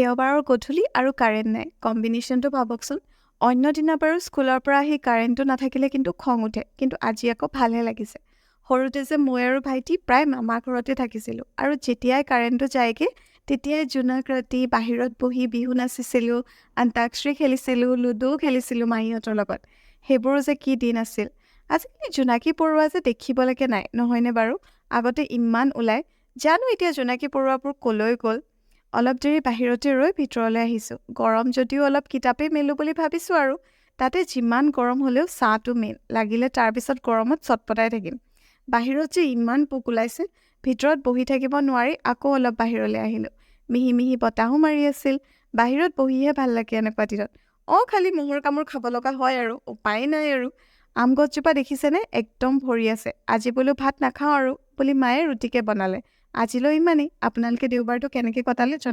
দেওবাৰৰ গধূলি আৰু কাৰেণ্ট নাই কম্বিনেশ্যনটো ভাবকচোন। অন্য দিনা বাৰু স্কুলৰ পৰা আহি কাৰেণ্টটো নাথাকিলে কিন্তু খং উঠে, কিন্তু আজি আকৌ ভালহে লাগিছে। সৰুতে যে মই আৰু ভাইটি প্ৰায় মামা ঘৰতে থাকিছিলোঁ, আৰু যেতিয়াই কাৰেণ্টটো যায়গে তেতিয়াই জোনাক ৰাতি বাহিৰত বহি বিহু নাচিছিলোঁ, আন্তাক্ষৰী খেলিছিলোঁ, লুডুও খেলিছিলোঁ মাহীহঁতৰ লগত। সেইবোৰো যে কি দিন আছিল। আজিকালি জোনাকী পৰুৱা যে দেখিবলৈকে নাই, নহয়নে বাৰু? আগতে ইমান ওলায়, জানো এতিয়া জোনাকী পৰুৱাবোৰ কলৈ গ'ল। অলপ দেৰি বাহিৰতে ৰৈ ভিতৰলৈ আহিছোঁ। গৰম যদিও অলপ কিতাপেই মেলোঁ বুলি ভাবিছোঁ আৰু। তাতে যিমান গৰম হ'লেও চাহটো মেইন, লাগিলে তাৰপিছত গৰমত চটপটাই থাকিম। বাহিৰত যে ইমান পোক ওলাইছে, ভিতৰত বহি থাকিব নোৱাৰি আকৌ অলপ বাহিৰলৈ আহিলোঁ। মিহি মিহি বতাহো মাৰি আছিল। বাহিৰত বহিহে ভাল লাগে এনেকুৱা দিনত। খালি মহৰ কামোৰ খাব লগা হয় আৰু, উপায় নাই আৰু। আম গছজোপা দেখিছেনে? একদম ভৰি আছে। আজি বোলো ভাত নাখাওঁ আৰু বুলি মায়ে ৰুটিকে বনালে। আজিলৈ ইমানেই। আপোনালোকে দেওবাৰটো কেনেকৈ কটালে জনাব।